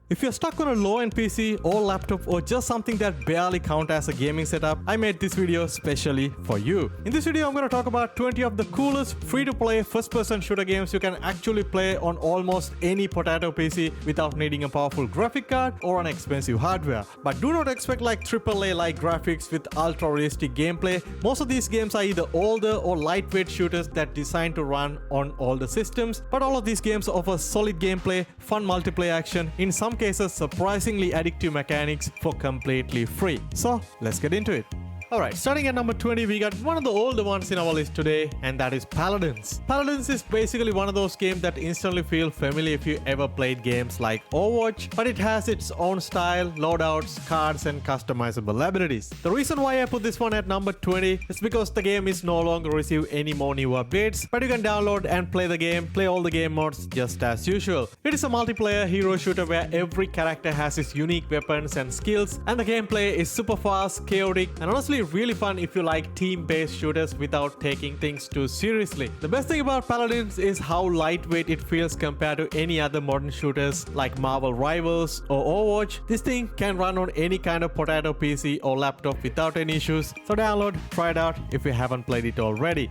If you're stuck on a low-end PC or laptop or just something that barely counts as a gaming setup, I made this video specially for you. In this video, I'm going to talk about 20 of the coolest free-to-play first-person shooter games you can actually play on almost any potato PC without needing a powerful graphic card or an expensive hardware. But do not expect like AAA-like graphics with ultra-realistic gameplay. Most of these games are either older or lightweight shooters that designed to run on older systems, but all of these games offer solid gameplay, fun multiplayer action, in some cases surprisingly addictive mechanics for completely free. So let's get into it. Alright, starting at number 20, we got one of the older ones in our list today, and that is Paladins. Paladins is basically one of those games that instantly feel familiar if you ever played games like Overwatch, but it has its own style, loadouts, cards, and customizable abilities. The reason why I put this one at number 20 is because the game is no longer receive any more new updates, but you can download and play the game, play all the game modes just as usual. It is a multiplayer hero shooter where every character has its unique weapons and skills, and the gameplay is super fast, chaotic, and honestly really fun if you like team-based shooters without taking things too seriously. The best thing about Paladins is how lightweight it feels compared to any other modern shooters like Marvel Rivals or Overwatch. This thing can run on any kind of potato PC or laptop without any issues, so download, try it out if you haven't played it already.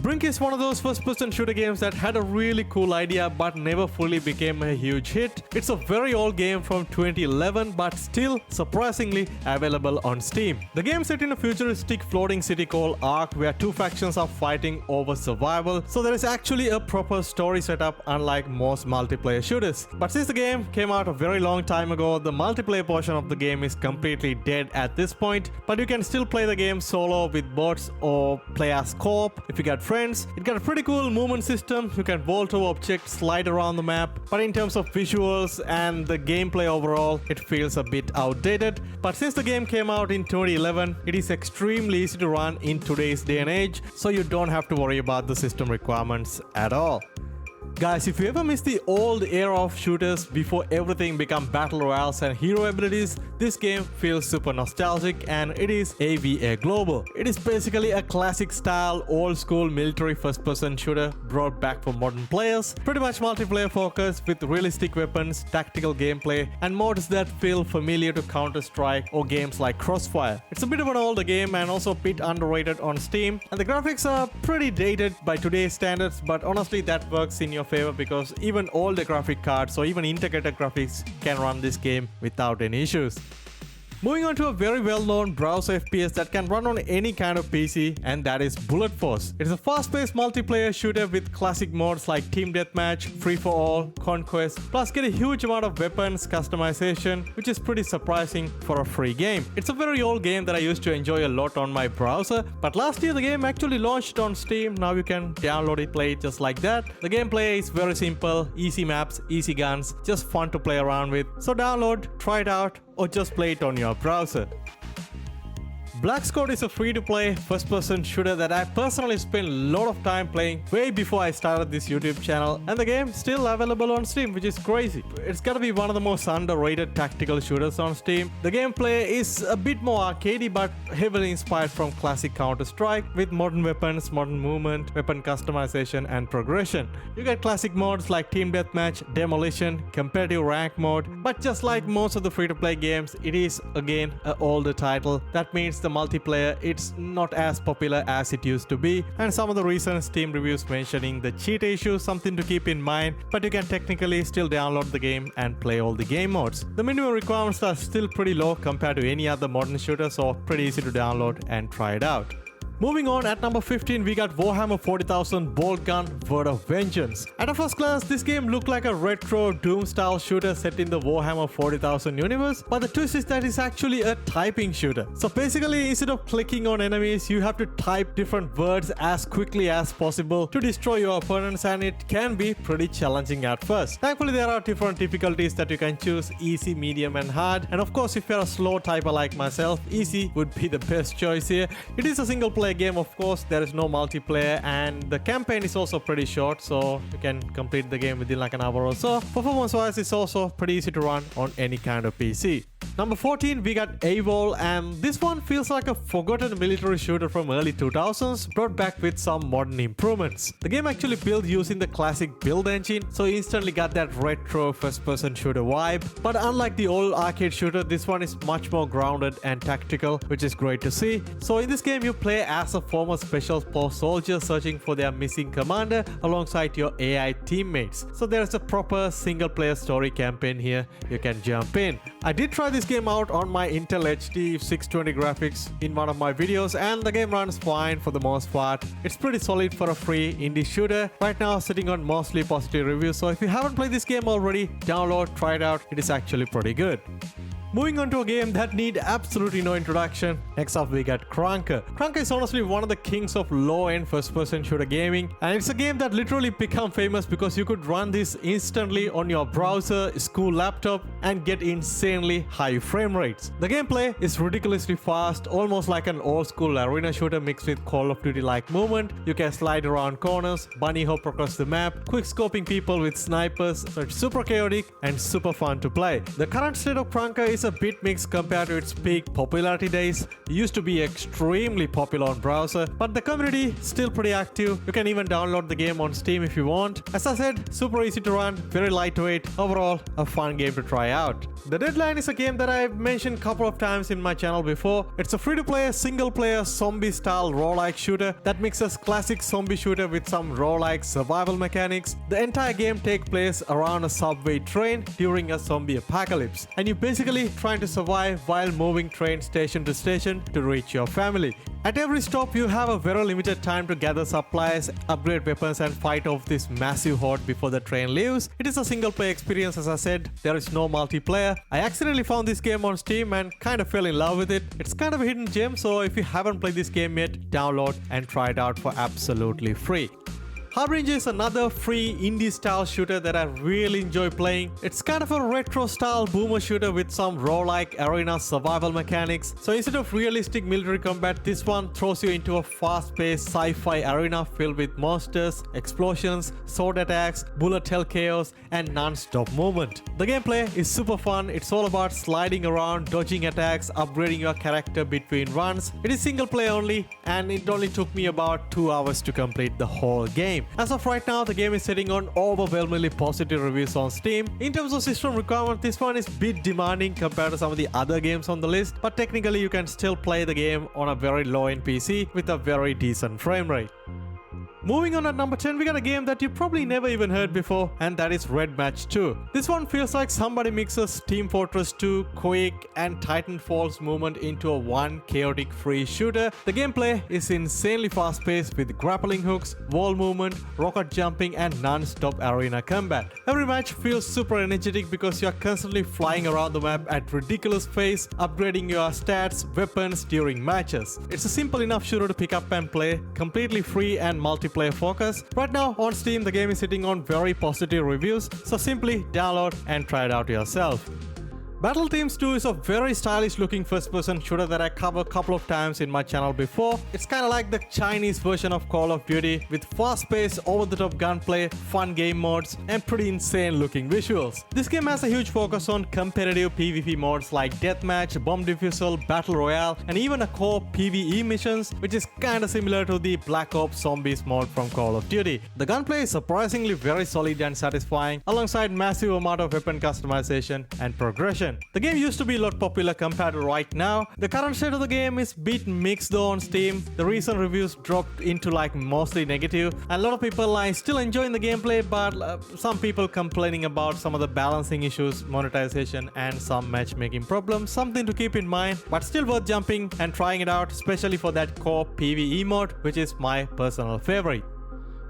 Brink is one of those first-person shooter games that had a really cool idea but never fully became a huge hit. It's a very old game from 2011 but still surprisingly available on Steam. The game set in a futuristic floating city called Ark where two factions are fighting over survival, so there is actually a proper story setup unlike most multiplayer shooters. But since the game came out a very long time ago, the multiplayer portion of the game is completely dead at this point, but you can still play the game solo with bots or play as co-op if you get friends. It got a pretty cool movement system. You can vault over objects, slide around the map, but in terms of visuals and the gameplay overall, it feels a bit outdated. But since the game came out in 2011, it is extremely easy to run in today's day and age, so you don't have to worry about the system requirements at all. Guys, if you ever miss the old era of shooters before everything became battle royales and hero abilities, this game feels super nostalgic, and it is AVA Global. It is basically a classic style, old school military first person shooter brought back for modern players. Pretty much multiplayer focused with realistic weapons, tactical gameplay, and modes that feel familiar to Counter-Strike or games like Crossfire. It's a bit of an older game and also a bit underrated on Steam, and the graphics are pretty dated by today's standards, but honestly that works in your favor because even older graphic cards or even integrated graphics can run this game without any issues. Moving on to a very well-known browser FPS that can run on any kind of PC, and that is Bullet Force. It is a fast-paced multiplayer shooter with classic modes like Team Deathmatch, Free for All, Conquest, plus get a huge amount of weapons customization, which is pretty surprising for a free game. It's a very old game that I used to enjoy a lot on my browser, but last year the game actually launched on Steam. Now you can download it, play it just like that. The gameplay is very simple, easy maps, easy guns, just fun to play around with. So download, try it out, or just play it on your browser. Black Squad is a free-to-play first-person shooter that I personally spent a lot of time playing way before I started this YouTube channel, and the game is still available on Steam, which is crazy. It's gotta be one of the most underrated tactical shooters on Steam. The gameplay is a bit more arcadey but heavily inspired from classic Counter-Strike with modern weapons, modern movement, weapon customization, and progression. You get classic modes like Team Deathmatch, Demolition, competitive rank mode, but just like most of the free-to-play games, it is again an older title. That means the multiplayer, it's not as popular as it used to be, and some of the recent Steam reviews mentioning the cheat issue, something to keep in mind, but you can technically still download the game and play all the game modes. The minimum requirements are still pretty low compared to any other modern shooter, so pretty easy to download and try it out. Moving on, at number 15, we got Warhammer 40,000 Boltgun Word of Vengeance. At a first glance, this game looked like a retro Doom-style shooter set in the Warhammer 40,000 universe, but the twist is that it's actually a typing shooter. So basically, instead of clicking on enemies, you have to type different words as quickly as possible to destroy your opponents, and it can be pretty challenging at first. Thankfully, there are different difficulties that you can choose: easy, medium, and hard. And of course, if you're a slow typer like myself, easy would be the best choice here. It is a single player game, of course. There is no multiplayer, and the campaign is also pretty short, so you can complete the game within like an hour or so. Performance wise, it's also pretty easy to run on any kind of PC. Number 14, we got A.W.O.L, and this one feels like a forgotten military shooter from early 2000s, brought back with some modern improvements. The game actually built using the classic build engine, so you instantly got that retro first-person shooter vibe. But unlike the old arcade shooter, this one is much more grounded and tactical, which is great to see. So in this game, you play as a former special force soldier searching for their missing commander alongside your AI teammates. So there's a proper single-player story campaign here. You can jump in. I did try this game out on my Intel HD 620 graphics in one of my videos, and the game runs fine for the most part. It's pretty solid for a free indie shooter. Right now sitting on mostly positive reviews, so if you haven't played this game already, download, try it out. It is actually pretty good. Moving on to a game that need absolutely no introduction. Next up we got Krunker. Krunker is honestly one of the kings of low-end first-person shooter gaming, and it's a game that literally became famous because you could run this instantly on your browser, school laptop, and get insanely high frame rates. The gameplay is ridiculously fast, almost like an old-school arena shooter mixed with Call of Duty-like movement. You can slide around corners, bunny hop across the map, quick scoping people with snipers, so it's super chaotic and super fun to play. The current state of Krunker is a bit mixed compared to its peak popularity days. It used to be extremely popular on browser, but the community is still pretty active. You can even download the game on Steam if you want. As I said, super easy to run, very lightweight, overall a fun game to try out. The Deadline is a game that I've mentioned a couple of times in my channel before. It's a free-to-play, single-player, zombie-style roguelike shooter that mixes classic zombie shooter with some roguelike survival mechanics. The entire game takes place around a subway train during a zombie apocalypse, and you basically trying to survive while moving train station to station to reach your family. At every stop, you have a very limited time to gather supplies, upgrade weapons, and fight off this massive horde before the train leaves. It is a single-player experience, as I said. There is no multiplayer. I accidentally found this game on Steam and kind of fell in love with it. It's kind of a hidden gem, so if you haven't played this game yet, download and try it out for absolutely free. Harbinger is another free indie style shooter that I really enjoy playing. It's kind of a retro style boomer shooter with some roguelike arena survival mechanics. So instead of realistic military combat, this one throws you into a fast-paced sci-fi arena filled with monsters, explosions, sword attacks, bullet hell chaos, and non-stop movement. The gameplay is super fun. It's all about sliding around, dodging attacks, upgrading your character between runs. It is single player only, and it only took me about 2 hours to complete the whole game. As of right now, the game is sitting on overwhelmingly positive reviews on Steam. In terms of system requirement, this one is a bit demanding compared to some of the other games on the list, but technically you can still play the game on a very low-end PC with a very decent frame rate. Moving on at number 10, we got a game that you probably never even heard before, and that is Redmatch 2. This one feels like somebody mixes Team Fortress 2, Quake, and Titanfall's movement into a one chaotic free shooter. The gameplay is insanely fast-paced with grappling hooks, wall movement, rocket jumping, and non-stop arena combat. Every match feels super energetic because you are constantly flying around the map at ridiculous pace, upgrading your stats, weapons during matches. It's a simple enough shooter to pick up and play, completely free and multiplayer focus. Right now on Steam, the game is sitting on very positive reviews, so simply download and try it out yourself. Battleteams 2 is a very stylish looking first-person shooter that I covered a couple of times in my channel before. It's kind of like the Chinese version of Call of Duty with fast-paced, over-the-top gunplay, fun game modes, and pretty insane looking visuals. This game has a huge focus on competitive PvP modes like Deathmatch, Bomb Defusal, Battle Royale, and even a core PvE missions, which is kind of similar to the Black Ops Zombies mode from Call of Duty. The gunplay is surprisingly very solid and satisfying, alongside massive amount of weapon customization and progression. The game used to be a lot popular compared to right now. The current state of the game is a bit mixed though on Steam. The recent reviews dropped into like mostly negative, and a lot of people are still enjoying the gameplay, but some people complaining about some of the balancing issues, monetization, and some matchmaking problems. Something to keep in mind, but still worth jumping and trying it out, especially for that core PvE mode, which is my personal favorite.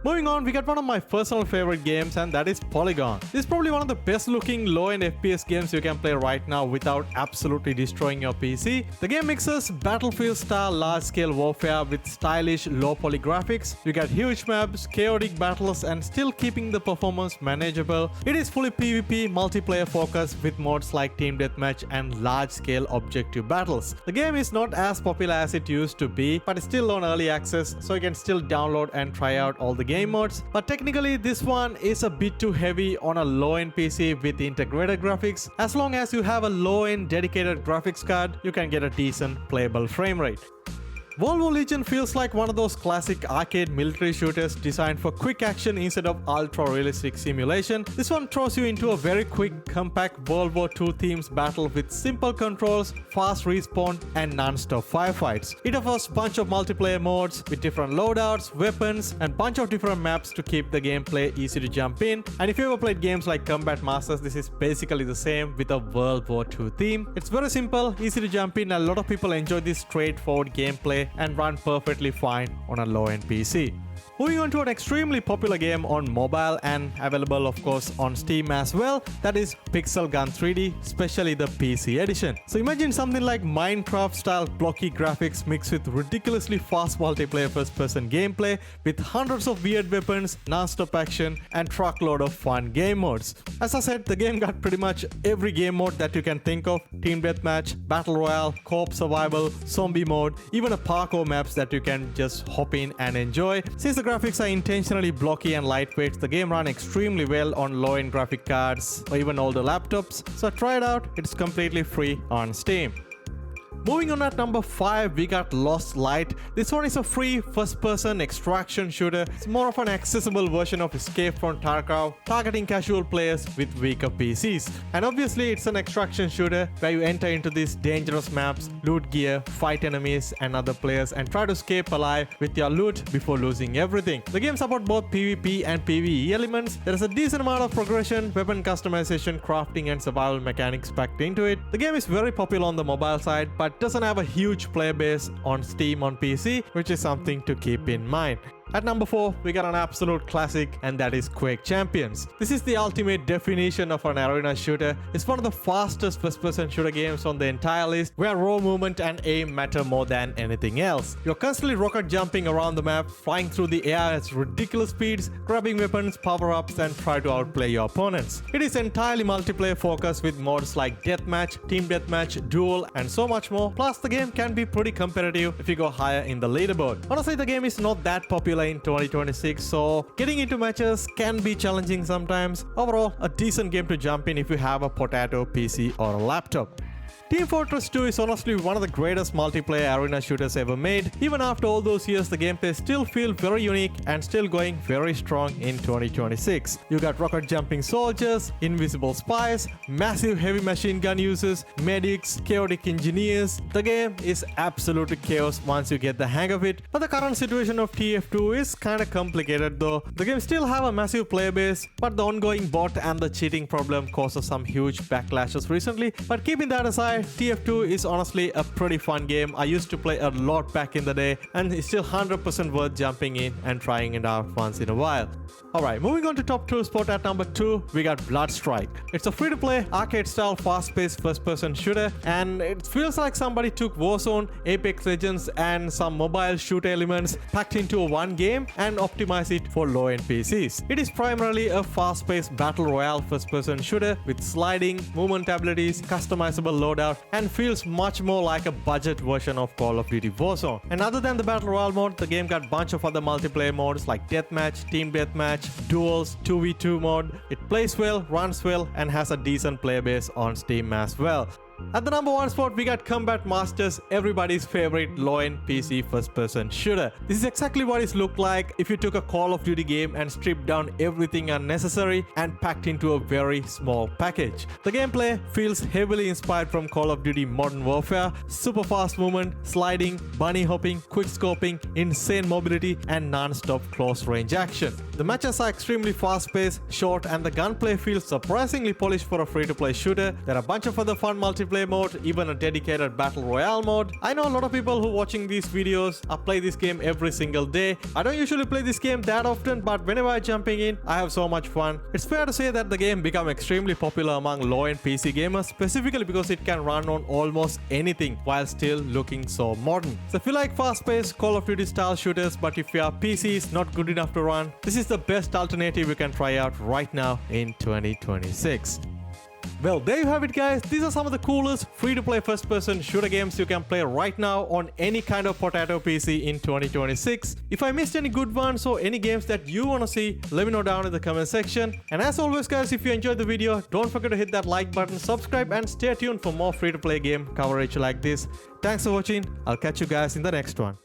Moving on, we got one of my personal favorite games, and that is Polygon. This is probably one of the best looking low-end FPS games you can play right now without absolutely destroying your PC. The game mixes Battlefield-style large-scale warfare with stylish low-poly graphics. You got huge maps, chaotic battles, and still keeping the performance manageable. It is fully PvP, multiplayer focused with modes like Team Deathmatch and large-scale objective battles. The game is not as popular as it used to be, but it's still on early access, so you can still download and try out all the games. game modes, but technically this one is a bit too heavy on a low-end PC with integrated graphics. As long as you have a low-end dedicated graphics card, you can get a decent playable frame rate. Volvo Legion feels like one of those classic arcade military shooters designed for quick action instead of ultra-realistic simulation. This one throws you into a very quick, compact World War II themes battle with simple controls, fast respawn, and non-stop firefights. It offers a bunch of multiplayer modes with different loadouts, weapons, and bunch of different maps to keep the gameplay easy to jump in. And if you ever played games like Combat Masters, this is basically the same with a World War II theme. It's very simple, easy to jump in, and a lot of people enjoy this straightforward gameplay and run perfectly fine on a low-end PC. Moving on to an extremely popular game on mobile and available of course on Steam as well, that is Pixel Gun 3D, especially the PC edition. So imagine something like Minecraft style blocky graphics mixed with ridiculously fast multiplayer first-person gameplay with hundreds of weird weapons, non-stop action, and truckload of fun game modes. As I said, the game got pretty much every game mode that you can think of: Team Deathmatch, Battle Royale, Co-op Survival, Zombie mode, even a parkour maps that you can just hop in and enjoy. Since the graphics are intentionally blocky and lightweight, the game runs extremely well on low-end graphic cards or even older laptops, so try it out, it's completely free on Steam. Moving on at number 5, we got Lost Light. This one is a free first-person extraction shooter. It's more of an accessible version of Escape from Tarkov, targeting casual players with weaker PCs. And obviously it's an extraction shooter where you enter into these dangerous maps, loot gear, fight enemies and other players, and try to escape alive with your loot before losing everything. The game supports both PvP and PvE elements. There is a decent amount of progression, weapon customization, crafting and survival mechanics packed into it. The game is very popular on the mobile side, but doesn't have a huge player base on Steam on PC, which is something to keep in mind. At number 4, we got an absolute classic, and that is Quake Champions. This is the ultimate definition of an arena shooter. It's one of the fastest first-person shooter games on the entire list, where raw movement and aim matter more than anything else. You're constantly rocket jumping around the map, flying through the air at ridiculous speeds, grabbing weapons, power-ups, and try to outplay your opponents. It is entirely multiplayer focused with modes like Deathmatch, Team Deathmatch, Duel, and so much more. Plus, the game can be pretty competitive if you go higher in the leaderboard. Honestly, the game is not that popular in 2026, so getting into matches can be challenging sometimes. Overall, a decent game to jump in if you have a potato PC or a laptop. Team Fortress 2 is honestly one of the greatest multiplayer arena shooters ever made. Even after all those years, the gameplay still feels very unique and still going very strong in 2026. You got rocket jumping soldiers, invisible spies, massive heavy machine gun users, medics, chaotic engineers. The game is absolute chaos once you get the hang of it. But the current situation of TF2 is kinda complicated though. The game still have a massive player base, but the ongoing bot and the cheating problem causes some huge backlashes recently. But keeping that aside, TF2 is honestly a pretty fun game. I used to play a lot back in the day, and it's still 100% worth jumping in and trying it out once in a while. Alright, moving on to top 2 spot at number 2, we got Bloodstrike. It's a free-to-play, arcade-style, fast-paced first-person shooter, and it feels like somebody took Warzone, Apex Legends, and some mobile shooter elements packed into one game and optimized it for low-end PCs. It is primarily a fast-paced battle royale first-person shooter with sliding, movement abilities, customizable loadout, and feels much more like a budget version of Call of Duty Warzone. And other than the battle royale mode, the game got a bunch of other multiplayer modes like Deathmatch, Team Deathmatch, Duels, 2v2 mode. It plays well, runs well, and has a decent player base on Steam as well. At the number 1 spot, we got Combat Masters, everybody's favorite low-end PC first-person shooter. This is exactly what it looked like if you took a Call of Duty game and stripped down everything unnecessary and packed into a very small package. The gameplay feels heavily inspired from Call of Duty Modern Warfare, super fast movement, sliding, bunny hopping, quick scoping, insane mobility, and non-stop close-range action. The matches are extremely fast-paced, short, and the gunplay feels surprisingly polished for a free-to-play shooter. There are a bunch of other fun multiplayer mode, even a dedicated battle royale mode. I know a lot of people who watching these videos play this game every single day. I don't usually play this game that often, but whenever I'm jumping in, I have so much fun. It's fair to say that the game become extremely popular among low-end PC gamers, specifically because it can run on almost anything while still looking so modern. So if you like fast-paced Call of Duty style shooters, but if your PC is not good enough to run, this is the best alternative you can try out right now in 2026. Well, there you have it, guys. These are some of the coolest free-to-play first-person shooter games you can play right now on any kind of potato PC in 2026. If I missed any good ones or any games that you want to see, let me know down in the comment section. And as always, guys, if you enjoyed the video, don't forget to hit that like button, subscribe, and stay tuned for more free-to-play game coverage like this. Thanks for watching. I'll catch you guys in the next one.